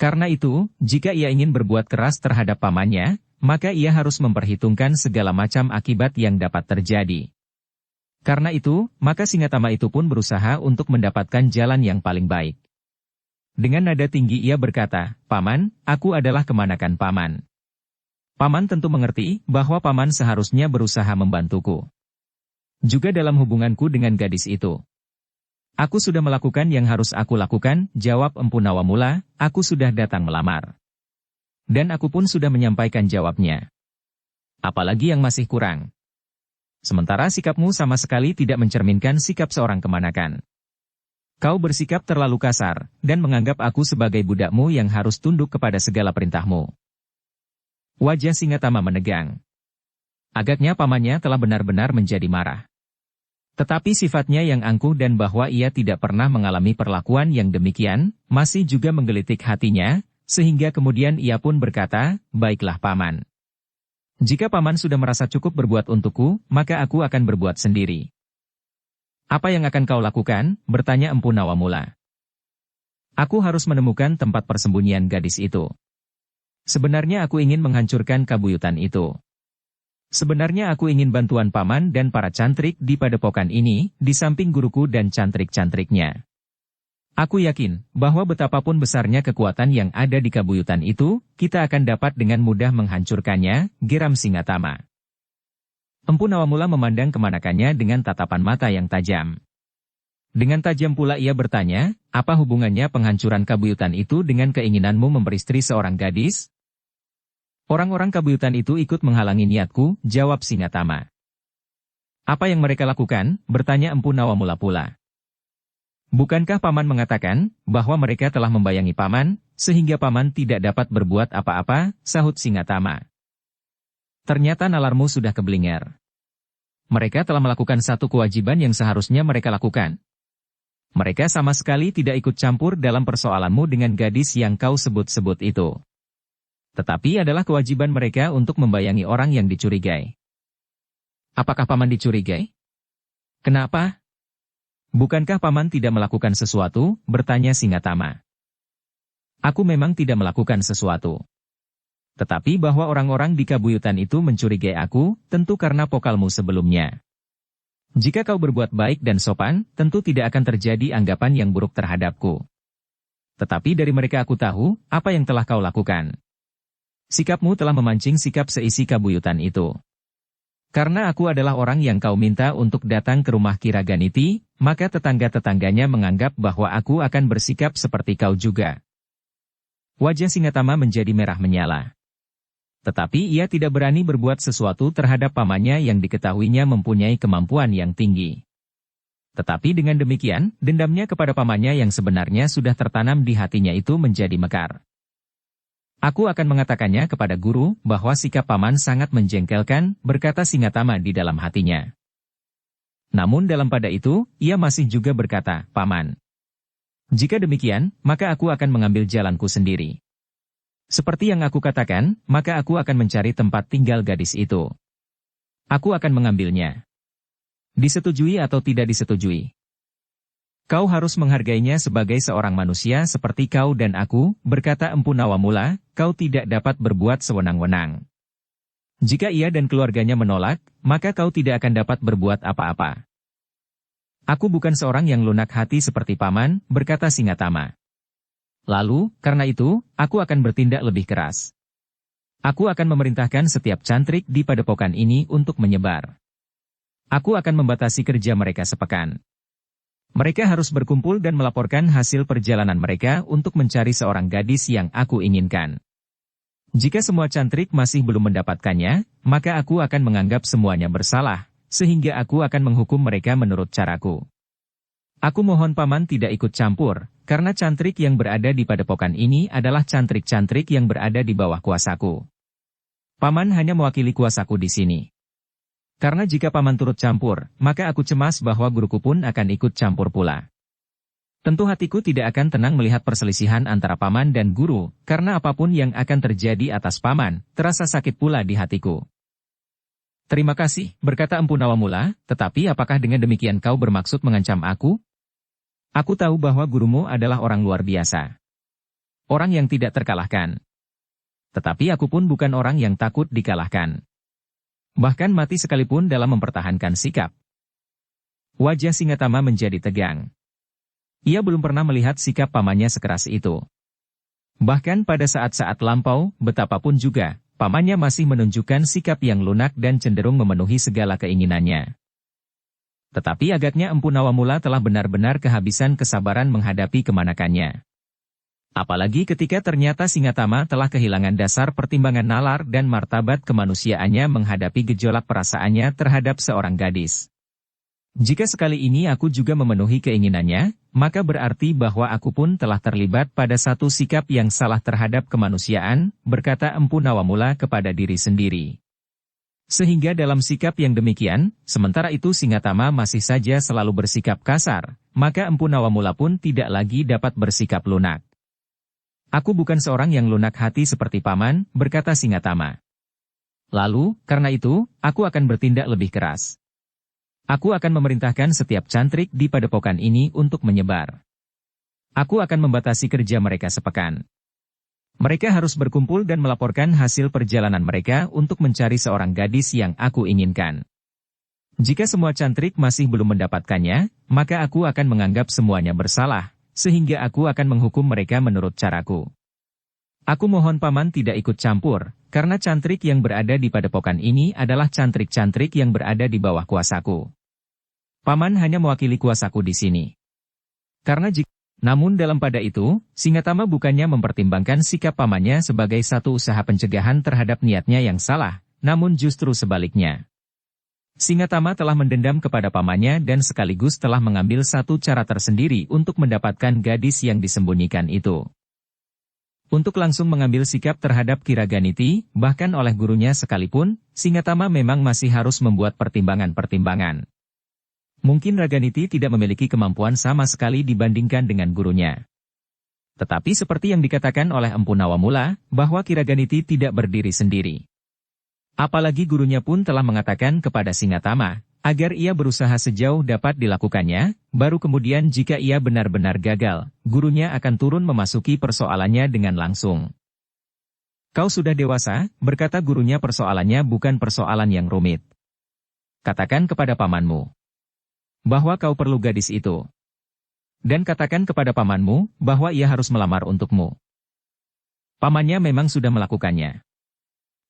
Karena itu, jika ia ingin berbuat keras terhadap pamannya, maka ia harus memperhitungkan segala macam akibat yang dapat terjadi. Karena itu, maka Singatama itu pun berusaha untuk mendapatkan jalan yang paling baik. Dengan nada tinggi ia berkata, "Paman, aku adalah kemanakan paman. Paman tentu mengerti bahwa paman seharusnya berusaha membantuku. Juga dalam hubunganku dengan gadis itu. Aku sudah melakukan yang harus aku lakukan," jawab Empu Nawamula, "aku sudah datang melamar. Dan aku pun sudah menyampaikan jawabnya. Apalagi yang masih kurang? Sementara sikapmu sama sekali tidak mencerminkan sikap seorang kemanakan. Kau bersikap terlalu kasar, dan menganggap aku sebagai budakmu yang harus tunduk kepada segala perintahmu." Wajah Singatama menegang. Agaknya pamannya telah benar-benar menjadi marah. Tetapi sifatnya yang angkuh dan bahwa ia tidak pernah mengalami perlakuan yang demikian, masih juga menggelitik hatinya, sehingga kemudian ia pun berkata, "Baiklah paman. Jika paman sudah merasa cukup berbuat untukku, maka aku akan berbuat sendiri." "Apa yang akan kau lakukan?" bertanya Empu Nawamula. "Aku harus menemukan tempat persembunyian gadis itu. Sebenarnya aku ingin menghancurkan kabuyutan itu. Sebenarnya aku ingin bantuan paman dan para cantrik di padepokan ini, di samping guruku dan cantrik-cantriknya. Aku yakin bahwa betapapun besarnya kekuatan yang ada di kabuyutan itu, kita akan dapat dengan mudah menghancurkannya," geram Singatama. Empu Nawamula memandang kemanakannya dengan tatapan mata yang tajam. Dengan tajam pula ia bertanya, "Apa hubungannya penghancuran kabuyutan itu dengan keinginanmu memperistri seorang gadis?" "Orang-orang kabuyutan itu ikut menghalangi niatku," jawab Singatama. "Apa yang mereka lakukan?" bertanya Empu Nawamula pula. "Bukankah paman mengatakan bahwa mereka telah membayangi paman, sehingga paman tidak dapat berbuat apa-apa?" sahut Singatama. "Ternyata nalarmu sudah keblinger. Mereka telah melakukan satu kewajiban yang seharusnya mereka lakukan. Mereka sama sekali tidak ikut campur dalam persoalanmu dengan gadis yang kau sebut-sebut itu. Tetapi adalah kewajiban mereka untuk membayangi orang yang dicurigai." "Apakah paman dicurigai? Kenapa?" "Bukankah paman tidak melakukan sesuatu?" bertanya Singatama. "Aku memang tidak melakukan sesuatu. Tetapi bahwa orang-orang di kabuyutan itu mencurigai aku, tentu karena pokalmu sebelumnya. Jika kau berbuat baik dan sopan, tentu tidak akan terjadi anggapan yang buruk terhadapku. Tetapi dari mereka aku tahu, apa yang telah kau lakukan. Sikapmu telah memancing sikap seisi kabuyutan itu. Karena aku adalah orang yang kau minta untuk datang ke rumah Kiraganiti, maka tetangga-tetangganya menganggap bahwa aku akan bersikap seperti kau juga." Wajah Singatama menjadi merah menyala. Tetapi ia tidak berani berbuat sesuatu terhadap pamannya yang diketahuinya mempunyai kemampuan yang tinggi. Tetapi dengan demikian, dendamnya kepada pamannya yang sebenarnya sudah tertanam di hatinya itu menjadi mekar. "Aku akan mengatakannya kepada guru bahwa sikap paman sangat menjengkelkan," berkata Singatama di dalam hatinya. Namun dalam pada itu, ia masih juga berkata, "Paman, jika demikian, maka aku akan mengambil jalanku sendiri. Seperti yang aku katakan, maka aku akan mencari tempat tinggal gadis itu. Aku akan mengambilnya. Disetujui atau tidak disetujui. Kau harus menghargainya sebagai seorang manusia seperti kau dan aku," berkata Empu Nawamula, "kau tidak dapat berbuat sewenang-wenang. Jika ia dan keluarganya menolak, maka kau tidak akan dapat berbuat apa-apa. Aku bukan seorang yang lunak hati seperti paman, berkata Singatama. Lalu, karena itu, aku akan bertindak lebih keras. Aku akan memerintahkan setiap cantrik di padepokan ini untuk menyebar. Aku akan membatasi kerja mereka sepekan. Mereka harus berkumpul dan melaporkan hasil perjalanan mereka untuk mencari seorang gadis yang aku inginkan. Jika semua cantrik masih belum mendapatkannya, maka aku akan menganggap semuanya bersalah, sehingga aku akan menghukum mereka menurut caraku. Aku mohon paman tidak ikut campur, karena cantrik yang berada di padepokan ini adalah cantrik-cantrik yang berada di bawah kuasaku. Paman hanya mewakili kuasaku di sini. Karena jika paman turut campur, maka aku cemas bahwa guruku pun akan ikut campur pula. Tentu hatiku tidak akan tenang melihat perselisihan antara paman dan guru, karena apapun yang akan terjadi atas paman, terasa sakit pula di hatiku. Terima kasih, berkata Empu Nawamula, tetapi apakah dengan demikian kau bermaksud mengancam aku? Aku tahu bahwa gurumu adalah orang luar biasa. Orang yang tidak terkalahkan. Tetapi aku pun bukan orang yang takut dikalahkan. Bahkan mati sekalipun dalam mempertahankan sikap. Wajah Singatama menjadi tegang. Ia belum pernah melihat sikap pamannya sekeras itu. Bahkan pada saat-saat lampau, betapapun juga, pamannya masih menunjukkan sikap yang lunak dan cenderung memenuhi segala keinginannya. Tetapi agaknya Empu Nawamula telah benar-benar kehabisan kesabaran menghadapi kemanakannya. Apalagi ketika ternyata Singatama telah kehilangan dasar pertimbangan nalar dan martabat kemanusiaannya menghadapi gejolak perasaannya terhadap seorang gadis. Jika sekali ini aku juga memenuhi keinginannya, maka berarti bahwa aku pun telah terlibat pada satu sikap yang salah terhadap kemanusiaan, berkata Empu Nawamula kepada diri sendiri. Sehingga dalam sikap yang demikian, sementara itu Singatama masih saja selalu bersikap kasar, maka Empu Nawamula pun tidak lagi dapat bersikap lunak. Aku bukan seorang yang lunak hati seperti paman, berkata Singatama. Lalu, karena itu, aku akan bertindak lebih keras. Aku akan memerintahkan setiap cantrik di padepokan ini untuk menyebar. Aku akan membatasi kerja mereka sepekan. Mereka harus berkumpul dan melaporkan hasil perjalanan mereka untuk mencari seorang gadis yang aku inginkan. Jika semua cantrik masih belum mendapatkannya, maka aku akan menganggap semuanya bersalah, sehingga aku akan menghukum mereka menurut caraku. Aku mohon paman tidak ikut campur, karena cantrik yang berada di padepokan ini adalah cantrik-cantrik yang berada di bawah kuasaku. Paman hanya mewakili kuasaku di sini. Namun dalam pada itu, Singatama bukannya mempertimbangkan sikap pamannya sebagai satu usaha pencegahan terhadap niatnya yang salah, namun justru sebaliknya. Singatama telah mendendam kepada pamannya dan sekaligus telah mengambil satu cara tersendiri untuk mendapatkan gadis yang disembunyikan itu. Untuk langsung mengambil sikap terhadap Kiraganiti, bahkan oleh gurunya sekalipun, Singatama memang masih harus membuat pertimbangan-pertimbangan. Mungkin Raganiti tidak memiliki kemampuan sama sekali dibandingkan dengan gurunya. Tetapi seperti yang dikatakan oleh Empu Nawamula, bahwa Kiraganiti tidak berdiri sendiri. Apalagi gurunya pun telah mengatakan kepada Singatama, agar ia berusaha sejauh dapat dilakukannya, baru kemudian jika ia benar-benar gagal, gurunya akan turun memasuki persoalannya dengan langsung. Kau sudah dewasa, berkata gurunya, persoalannya bukan persoalan yang rumit. Katakan kepada pamanmu bahwa kau perlu gadis itu. Dan katakan kepada pamanmu bahwa ia harus melamar untukmu. Pamannya memang sudah melakukannya.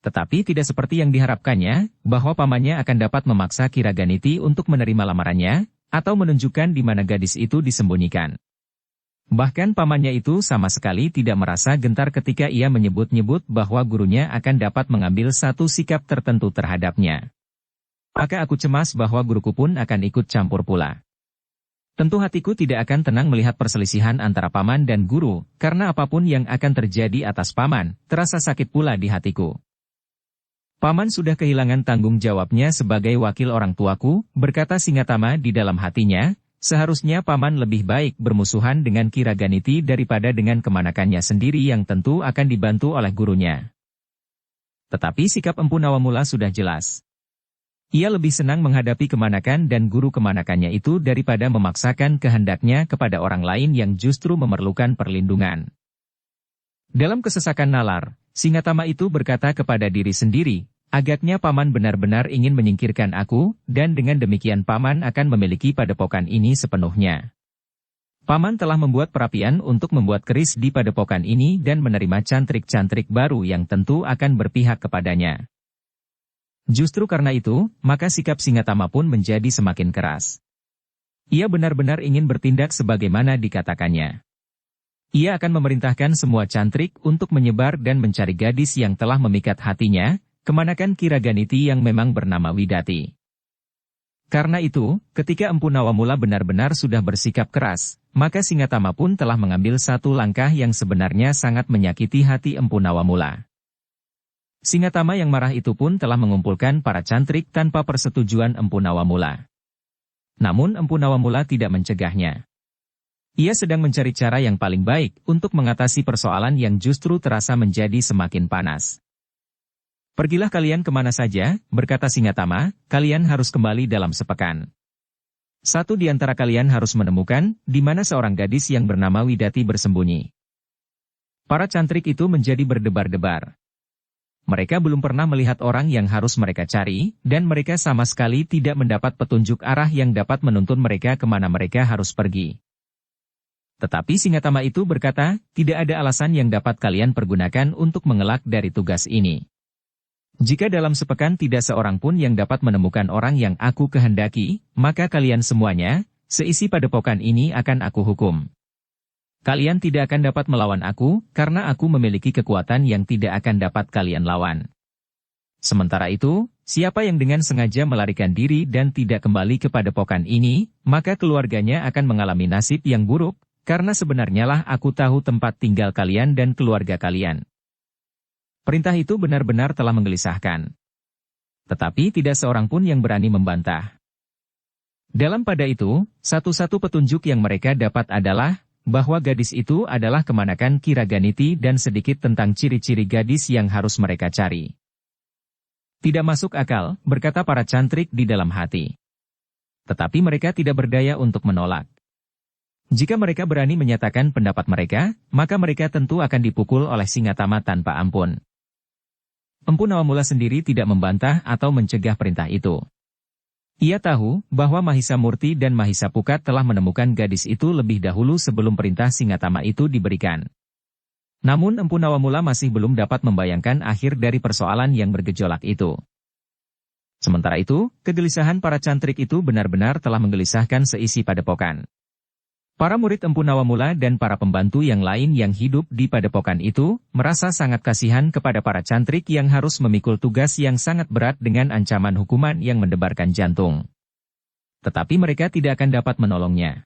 Tetapi tidak seperti yang diharapkannya, bahwa pamannya akan dapat memaksa Kiraganiti untuk menerima lamarannya, atau menunjukkan di mana gadis itu disembunyikan. Bahkan pamannya itu sama sekali tidak merasa gentar ketika ia menyebut-nyebut bahwa gurunya akan dapat mengambil satu sikap tertentu terhadapnya. Maka aku cemas bahwa guruku pun akan ikut campur pula. Tentu hatiku tidak akan tenang melihat perselisihan antara paman dan guru, karena apapun yang akan terjadi atas paman, terasa sakit pula di hatiku. Paman sudah kehilangan tanggung jawabnya sebagai wakil orang tuaku, berkata Singatama di dalam hatinya, seharusnya paman lebih baik bermusuhan dengan Kiraganiti daripada dengan kemanakannya sendiri yang tentu akan dibantu oleh gurunya. Tetapi sikap Empu Nawamula sudah jelas. Ia lebih senang menghadapi kemanakan dan guru kemanakannya itu daripada memaksakan kehendaknya kepada orang lain yang justru memerlukan perlindungan. Dalam kesesakan nalar, Singatama itu berkata kepada diri sendiri, Agaknya Paman benar-benar ingin menyingkirkan aku, dan dengan demikian Paman akan memiliki padepokan ini sepenuhnya. Paman telah membuat perapian untuk membuat keris di padepokan ini dan menerima cantrik-cantrik baru yang tentu akan berpihak kepadanya. Justru karena itu, maka sikap Singatama pun menjadi semakin keras. Ia benar-benar ingin bertindak sebagaimana dikatakannya. Ia akan memerintahkan semua cantrik untuk menyebar dan mencari gadis yang telah memikat hatinya, kemanakan Kiraganiti yang memang bernama Widati. Karena itu, ketika Empu Nawamula benar-benar sudah bersikap keras, maka Singatama pun telah mengambil satu langkah yang sebenarnya sangat menyakiti hati Empu Nawamula. Singatama yang marah itu pun telah mengumpulkan para cantrik tanpa persetujuan Empu Nawamula. Namun Empu Nawamula tidak mencegahnya. Ia sedang mencari cara yang paling baik untuk mengatasi persoalan yang justru terasa menjadi semakin panas. Pergilah kalian kemana saja, berkata Singatama, kalian harus kembali dalam sepekan. Satu di antara kalian harus menemukan di mana seorang gadis yang bernama Widati bersembunyi. Para cantrik itu menjadi berdebar-debar. Mereka belum pernah melihat orang yang harus mereka cari, dan mereka sama sekali tidak mendapat petunjuk arah yang dapat menuntun mereka kemana mereka harus pergi. Tetapi Singatama itu berkata, tidak ada alasan yang dapat kalian pergunakan untuk mengelak dari tugas ini. Jika dalam sepekan tidak seorang pun yang dapat menemukan orang yang aku kehendaki, maka kalian semuanya, seisi padepokan ini akan aku hukum. Kalian tidak akan dapat melawan aku, karena aku memiliki kekuatan yang tidak akan dapat kalian lawan. Sementara itu, siapa yang dengan sengaja melarikan diri dan tidak kembali ke padepokan ini, maka keluarganya akan mengalami nasib yang buruk, karena sebenarnya lah aku tahu tempat tinggal kalian dan keluarga kalian. Perintah itu benar-benar telah menggelisahkan. Tetapi tidak seorang pun yang berani membantah. Dalam pada itu, satu-satu petunjuk yang mereka dapat adalah, bahwa gadis itu adalah kemanakan Kiraganiti dan sedikit tentang ciri-ciri gadis yang harus mereka cari. Tidak masuk akal, berkata para cantrik di dalam hati. Tetapi mereka tidak berdaya untuk menolak. Jika mereka berani menyatakan pendapat mereka, maka mereka tentu akan dipukul oleh Singatama tanpa ampun. Empu Nawamula sendiri tidak membantah atau mencegah perintah itu. Ia tahu bahwa Mahisa Murti dan Mahisa Pukat telah menemukan gadis itu lebih dahulu sebelum perintah Singatama itu diberikan. Namun Empu Nawamula masih belum dapat membayangkan akhir dari persoalan yang bergejolak itu. Sementara itu, kegelisahan para cantrik itu benar-benar telah menggelisahkan seisi padepokan. Para murid Empu Nawamula dan para pembantu yang lain yang hidup di padepokan itu, merasa sangat kasihan kepada para cantrik yang harus memikul tugas yang sangat berat dengan ancaman hukuman yang mendebarkan jantung. Tetapi mereka tidak akan dapat menolongnya.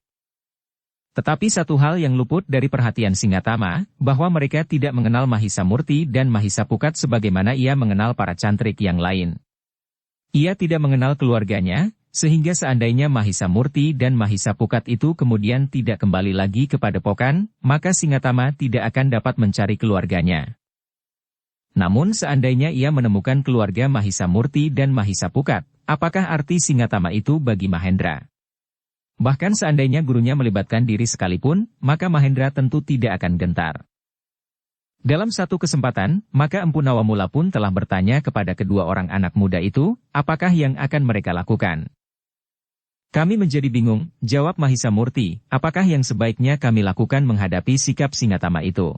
Tetapi satu hal yang luput dari perhatian Singatama, bahwa mereka tidak mengenal Mahisa Murti dan Mahisa Pukat sebagaimana ia mengenal para cantrik yang lain. Ia tidak mengenal keluarganya, sehingga seandainya Mahisa Murti dan Mahisa Pukat itu kemudian tidak kembali lagi ke padepokan, maka Singatama tidak akan dapat mencari keluarganya. Namun seandainya ia menemukan keluarga Mahisa Murti dan Mahisa Pukat, apakah arti Singatama itu bagi Mahendra? Bahkan seandainya gurunya melibatkan diri sekalipun, maka Mahendra tentu tidak akan gentar. Dalam satu kesempatan, maka Empu Nawamula pun telah bertanya kepada kedua orang anak muda itu, apakah yang akan mereka lakukan. Kami menjadi bingung, jawab Mahisa Murti, apakah yang sebaiknya kami lakukan menghadapi sikap Singatama itu?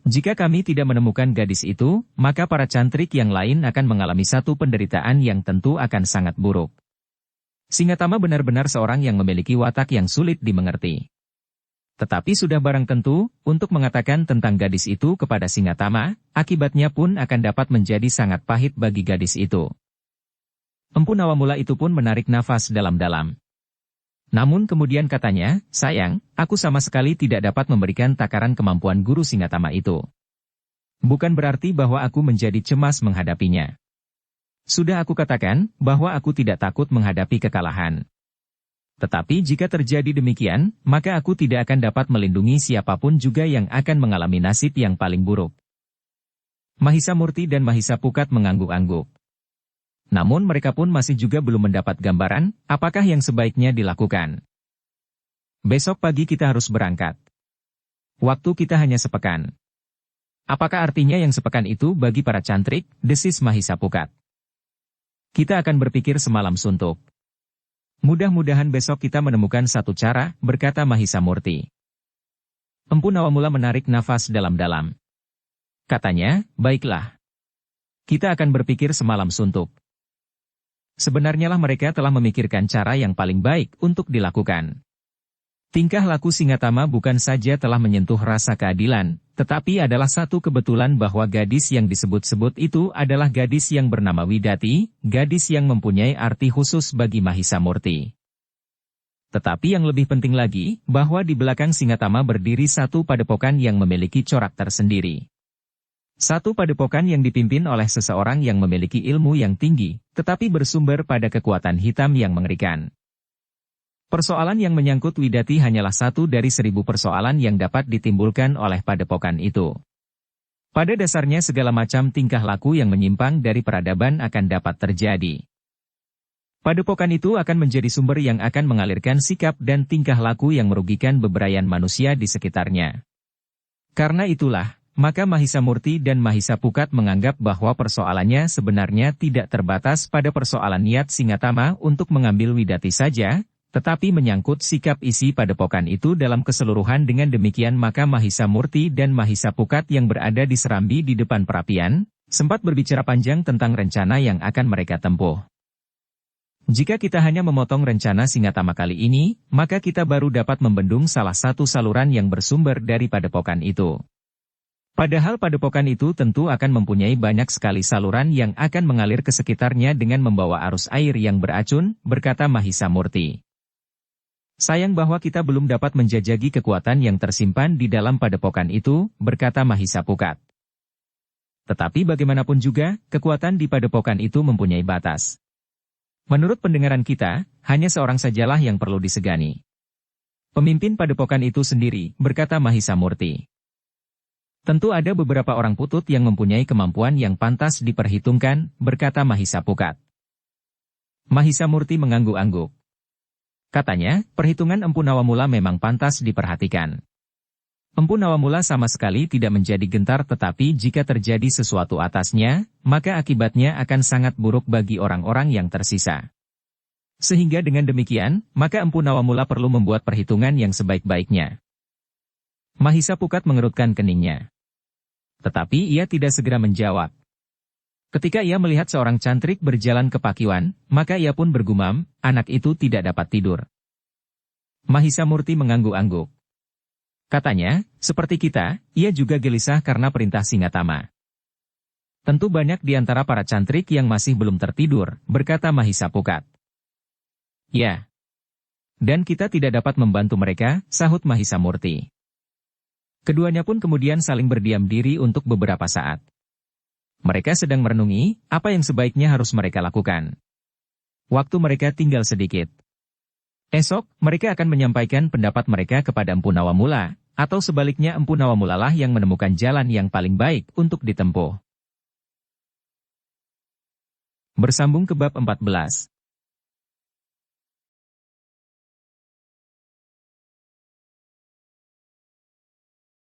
Jika kami tidak menemukan gadis itu, maka para cantrik yang lain akan mengalami satu penderitaan yang tentu akan sangat buruk. Singatama benar-benar seorang yang memiliki watak yang sulit dimengerti. Tetapi sudah barang tentu, untuk mengatakan tentang gadis itu kepada Singatama, akibatnya pun akan dapat menjadi sangat pahit bagi gadis itu. Empu Nawamula itu pun menarik nafas dalam-dalam. Namun kemudian katanya, sayang, aku sama sekali tidak dapat memberikan takaran kemampuan guru Singatama itu. Bukan berarti bahwa aku menjadi cemas menghadapinya. Sudah aku katakan, bahwa aku tidak takut menghadapi kekalahan. Tetapi jika terjadi demikian, maka aku tidak akan dapat melindungi siapapun juga yang akan mengalami nasib yang paling buruk. Mahisa Murti dan Mahisa Pukat mengangguk-angguk. Namun mereka pun masih juga belum mendapat gambaran, apakah yang sebaiknya dilakukan. Besok pagi kita harus berangkat. Waktu kita hanya sepekan. Apakah artinya yang sepekan itu bagi para cantrik, desis Mahisa Pukat. Kita akan berpikir semalam suntuk. Mudah-mudahan besok kita menemukan satu cara, berkata Mahisa Murti. Empu Nawamula menarik nafas dalam-dalam. Katanya, baiklah. Kita akan berpikir semalam suntuk. Sebenarnya lah mereka telah memikirkan cara yang paling baik untuk dilakukan. Tingkah laku Singatama bukan saja telah menyentuh rasa keadilan, tetapi adalah satu kebetulan bahwa gadis yang disebut-sebut itu adalah gadis yang bernama Widati, gadis yang mempunyai arti khusus bagi Mahisa Murti. Tetapi yang lebih penting lagi, bahwa di belakang Singatama berdiri satu padepokan yang memiliki corak tersendiri. Satu padepokan yang dipimpin oleh seseorang yang memiliki ilmu yang tinggi, tetapi bersumber pada kekuatan hitam yang mengerikan. Persoalan yang menyangkut Widati hanyalah satu dari 1000 persoalan yang dapat ditimbulkan oleh padepokan itu. Pada dasarnya segala macam tingkah laku yang menyimpang dari peradaban akan dapat terjadi. Padepokan itu akan menjadi sumber yang akan mengalirkan sikap dan tingkah laku yang merugikan beberapa manusia di sekitarnya. Karena itulah, maka Mahisa Murti dan Mahisa Pukat menganggap bahwa persoalannya sebenarnya tidak terbatas pada persoalan niat Singatama untuk mengambil Widati saja, tetapi menyangkut sikap isi padepokan itu dalam keseluruhan. Dengan demikian maka Mahisa Murti dan Mahisa Pukat yang berada di serambi di depan perapian, sempat berbicara panjang tentang rencana yang akan mereka tempuh. Jika kita hanya memotong rencana Singatama kali ini, maka kita baru dapat membendung salah satu saluran yang bersumber dari padepokan itu. Padahal padepokan itu tentu akan mempunyai banyak sekali saluran yang akan mengalir ke sekitarnya dengan membawa arus air yang beracun, berkata Mahisa Murti. Sayang bahwa kita belum dapat menjajaki kekuatan yang tersimpan di dalam padepokan itu, berkata Mahisa Pukat. Tetapi bagaimanapun juga, kekuatan di padepokan itu mempunyai batas. Menurut pendengaran kita, hanya seorang sajalah yang perlu disegani. Pemimpin padepokan itu sendiri, berkata Mahisa Murti. Tentu ada beberapa orang putut yang mempunyai kemampuan yang pantas diperhitungkan, berkata Mahisa Pukat. Mahisa Murti mengangguk-angguk. Katanya, perhitungan Empu Nawamula memang pantas diperhatikan. Empu Nawamula sama sekali tidak menjadi gentar, tetapi jika terjadi sesuatu atasnya, maka akibatnya akan sangat buruk bagi orang-orang yang tersisa. Sehingga dengan demikian, maka Empu Nawamula perlu membuat perhitungan yang sebaik-baiknya. Mahisa Pukat mengerutkan keningnya. Tetapi ia tidak segera menjawab. Ketika ia melihat seorang cantrik berjalan ke Pakiwan, maka ia pun bergumam, anak itu tidak dapat tidur. Mahisa Murti mengangguk-angguk. Katanya, seperti kita, ia juga gelisah karena perintah Singatama. Tentu banyak di antara para cantrik yang masih belum tertidur, berkata Mahisa Pukat. Ya. Dan kita tidak dapat membantu mereka, sahut Mahisa Murti. Keduanya pun kemudian saling berdiam diri untuk beberapa saat. Mereka sedang merenungi, apa yang sebaiknya harus mereka lakukan. Waktu mereka tinggal sedikit. Esok, mereka akan menyampaikan pendapat mereka kepada Empu Nawamula, atau sebaliknya Empu Nawamula lah yang menemukan jalan yang paling baik untuk ditempuh. Bersambung ke bab 14.